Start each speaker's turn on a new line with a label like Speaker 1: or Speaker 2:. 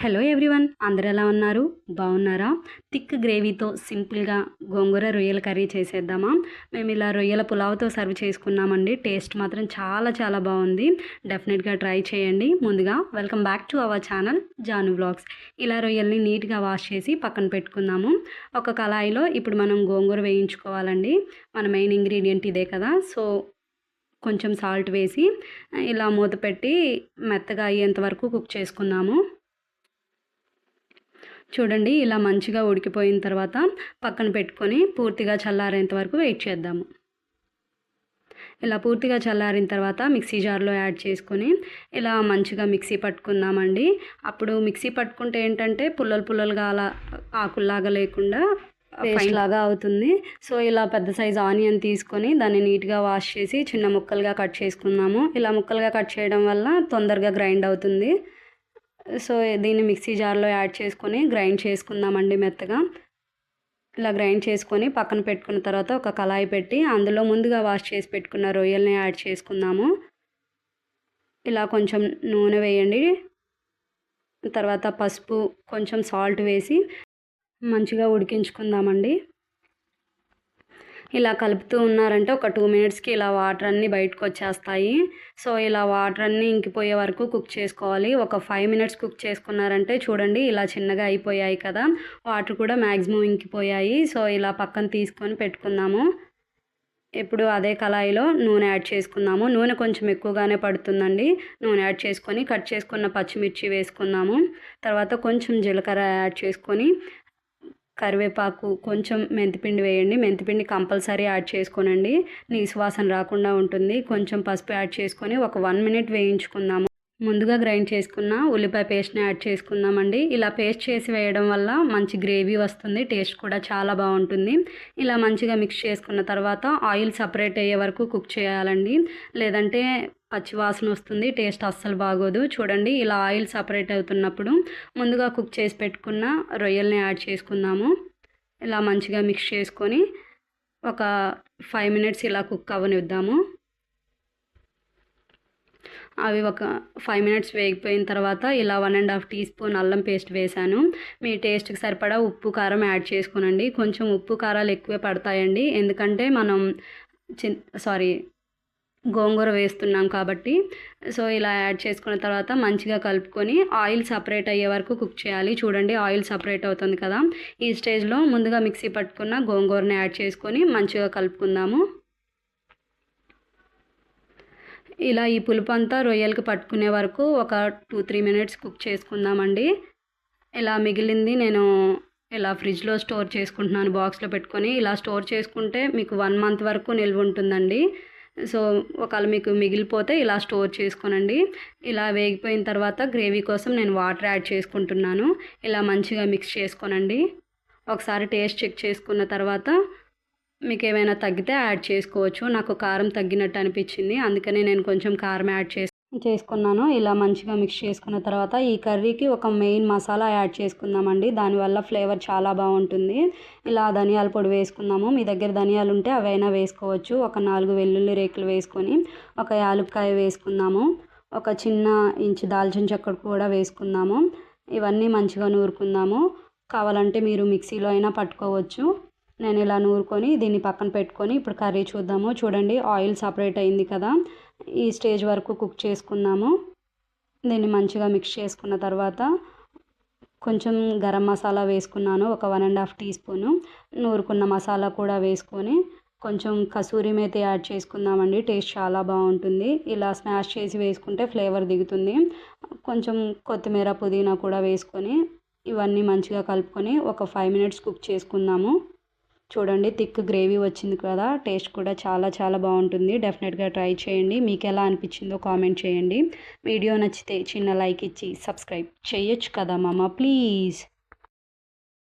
Speaker 1: Hello everyone, అందరు ఎలా ఉన్నారు? బాగున్నారా? థిక్ గ్రేవీతో సింపుల్గా గోంగూర రొయ్యల కర్రీ చేసేద్దామా? మేము ఇలా రొయ్యల పులావ్తో సర్వ్ చేసుకున్నామండి. టేస్ట్ మాత్రం చాలా చాలా బాగుంది. డెఫినెట్గా ట్రై చేయండి. ముందుగా welcome back to our channel Janu vlogs. ఇలా రొయ్యల్ని నీట్గా వాష్ చేసి పక్కన పెట్టుకుందాము. ఒక కళాయిలో ఇప్పుడు మనం గోంగూర వేయించుకోవాలండి. మన మెయిన్ ఇంగ్రీడియంట్ ఇదే కదా. సో కొంచెం సాల్ట్ వేసి ఇలా మూత పెట్టి మెత్తగా అయ్యేంత వరకు కుక్ చేసుకుందాము. చూడండి, ఇలా మంచిగా ఉడికిపోయిన తర్వాత పక్కన పెట్టుకొని పూర్తిగా చల్లారేంత వరకు వెయిట్ చేద్దాము. ఇలా పూర్తిగా చల్లారిన తర్వాత మిక్సీ జార్లో యాడ్ చేసుకొని ఇలా మంచిగా మిక్సీ పట్టుకుందామండి. అప్పుడు మిక్సీ పట్టుకుంటే ఏంటంటే పుల్లలు పుల్లలుగా అలా ఆకుల్లాగా లేకుండా పేస్ట్ లాగా అవుతుంది. సో ఇలా పెద్ద సైజ్ ఆనియన్ తీసుకొని దాన్ని నీట్గా వాష్ చేసి చిన్న ముక్కలుగా కట్ చేసుకుందాము. ఇలా ముక్కలుగా కట్ చేయడం వల్ల తొందరగా గ్రైండ్ అవుతుంది. సో దీన్ని మిక్సీ జార్లో యాడ్ చేసుకొని గ్రైండ్ చేసుకుందామండి మెత్తగా. ఇలా గ్రైండ్ చేసుకొని పక్కన పెట్టుకున్న తర్వాత ఒక కళాయి పెట్టి అందులో ముందుగా వాష్ చేసి పెట్టుకున్న రొయ్యల్ని యాడ్ చేసుకుందాము. ఇలా కొంచెం నూనె వేయండి. తర్వాత పసుపు, కొంచెం సాల్ట్ వేసి మంచిగా ఉడికించుకుందామండి. ఇలా కలుపుతూ ఉన్నారంటే ఒక 2 మినిట్స్కి ఇలా వాటర్ అన్నీ బయటకు వచ్చేస్తాయి. సో ఇలా వాటర్ అన్నీ ఇంకిపోయే వరకు కుక్ చేసుకోవాలి. ఒక 5 మినిట్స్ కుక్ చేసుకున్నారంటే చూడండి ఇలా చిన్నగా అయిపోయాయి కదా, వాటర్ కూడా మ్యాక్సిమం ఇంకిపోయాయి. సో ఇలా పక్కన తీసుకొని పెట్టుకుందాము. ఇప్పుడు అదే కళాయిలో నూనె యాడ్ చేసుకుందాము. నూనె కొంచెం ఎక్కువగానే పడుతుందండి. నూనె యాడ్ చేసుకొని కట్ చేసుకున్న పచ్చిమిర్చి వేసుకుందాము. తర్వాత కొంచెం జీలకర్ర యాడ్ చేసుకొని కరివేపాకు, కొంచెం మెంతిపిండి వేయండి. మెంతిపిండి కంపల్సరీ యాడ్ చేసుకోనండి, నీసు వాసన రాకుండా ఉంటుంది. కొంచెం పసుపు యాడ్ చేసుకొని ఒక 1 మినిట్ వేయించుకుందాము. ముందుగా గ్రైండ్ చేసుకున్న ఉల్లిపాయ పేస్ట్ని యాడ్ చేసుకుందామండి. ఇలా పేస్ట్ చేసి వేయడం వల్ల మంచి గ్రేవీ వస్తుంది, టేస్ట్ కూడా చాలా బాగుంటుంది. ఇలా మంచిగా మిక్స్ చేసుకున్న తర్వాత ఆయిల్ సపరేట్ అయ్యే వరకు కుక్ చేయాలండి, లేదంటే పచ్చి వాసన వస్తుంది, టేస్ట్ అస్సలు బాగోదు. చూడండి ఇలా ఆయిల్ సపరేట్ అవుతున్నప్పుడు ముందుగా కుక్ చేసి పెట్టుకున్న రొయ్యల్ని యాడ్ చేసుకుందాము. ఇలా మంచిగా మిక్స్ చేసుకొని ఒక 5 మినిట్స్ ఇలా కుక్ అవ్వనిద్దాము. అవి ఒక 5 మినిట్స్ వేగిపోయిన తర్వాత ఇలా 1.5 టీ స్పూన్ అల్లం పేస్ట్ వేసాను. మీ టేస్ట్కి సరిపడా ఉప్పు కారం యాడ్ చేసుకోనండి. కొంచెం ఉప్పు కారాలు ఎక్కువే పడతాయండి, ఎందుకంటే మనం గోంగూర వేస్తున్నాం కాబట్టి. సో ఇలా యాడ్ చేసుకున్న తర్వాత మంచిగా కలుపుకొని ఆయిల్ సపరేట్ అయ్యే వరకు కుక్ చేయాలి. చూడండి ఆయిల్ సపరేట్ అవుతుంది కదా, ఈ స్టేజ్లో ముందుగా మిక్సీ పట్టుకున్న గోంగూరని యాడ్ చేసుకొని మంచిగా కలుపుకుందాము. ఇలా ఈ పులుపు అంతా రొయ్యలకి పట్టుకునే వరకు ఒక 2-3 మినిట్స్ కుక్ చేసుకుందామండి. ఇలా మిగిలింది నేను ఇలా ఫ్రిడ్జ్లో స్టోర్ చేసుకుంటున్నాను, బాక్స్లో పెట్టుకొని. ఇలా స్టోర్ చేసుకుంటే మీకు 1 మంత్ వరకు నిల్వ ఉంటుందండి. సో ఒకవేళ మీకు మిగిలిపోతే ఇలా స్టోర్ చేసుకోనండి. ఇలా వేగిపోయిన తర్వాత గ్రేవీ కోసం నేను వాటర్ యాడ్ చేసుకుంటున్నాను. ఇలా మంచిగా మిక్స్ చేసుకోనండి. ఒకసారి టేస్ట్ చెక్ చేసుకున్న తర్వాత మీకు ఏమైనా తగ్గితే యాడ్ చేసుకోవచ్చు. నాకు కారం తగ్గినట్టు అనిపించింది, అందుకని నేను కొంచెం కారం యాడ్ చేసుకున్నాను. ఇలా మంచిగా మిక్స్ చేసుకున్న తర్వాత ఈ కర్రీకి ఒక మెయిన్ మసాలా యాడ్ చేసుకుందామండి. దానివల్ల ఫ్లేవర్ చాలా బాగుంటుంది. ఇలా ధనియాల పొడి వేసుకుందాము. మీ దగ్గర ధనియాలు ఉంటే అవైనా వేసుకోవచ్చు. ఒక 4 వెల్లుల్లి రేకులు వేసుకొని ఒక యాలక్కాయ వేసుకుందాము. ఒక చిన్న ఇంచు దాల్చిన చెక్క కూడా వేసుకుందాము. ఇవన్నీ మంచిగా నూరుకుందాము. కావాలంటే మీరు మిక్సీలో అయినా పట్టుకోవచ్చు. నేను ఇలా నూరుకొని దీన్ని పక్కన పెట్టుకొని ఇప్పుడు కర్రీ చూద్దాము. చూడండి ఆయిల్ సపరేట్ అయింది కదా, ఈ స్టేజ్ వరకు కుక్ చేసుకుందాము. దీన్ని మంచిగా మిక్స్ చేసుకున్న తర్వాత కొంచెం గరం మసాలా వేసుకున్నాను, ఒక 1.5 టీ స్పూను. నూరుకున్న మసాలా కూడా వేసుకొని కొంచెం కసూరి మేతి యాడ్ చేసుకుందామండి. టేస్ట్ చాలా బాగుంటుంది. ఇలా స్మాష్ చేసి వేసుకుంటే ఫ్లేవర్ దిగుతుంది. కొంచెం కొత్తిమీర, పుదీనా కూడా వేసుకొని ఇవన్నీ మంచిగా కలుపుకొని ఒక 5 మినిట్స్ కుక్ చేసుకుందాము. చూడండి థిక్ గ్రేవీ వచ్చింది కదా, టేస్ట్ కూడా చాలా చాలా బాగుంటుంది. డెఫినెట్గా ట్రై చేయండి. మీకు ఎలా అనిపించిందో కామెంట్ చేయండి. వీడియో నచ్చితే చిన్న లైక్ ఇచ్చి సబ్స్క్రైబ్ చేయొచ్చు కదా మామ, ప్లీజ్.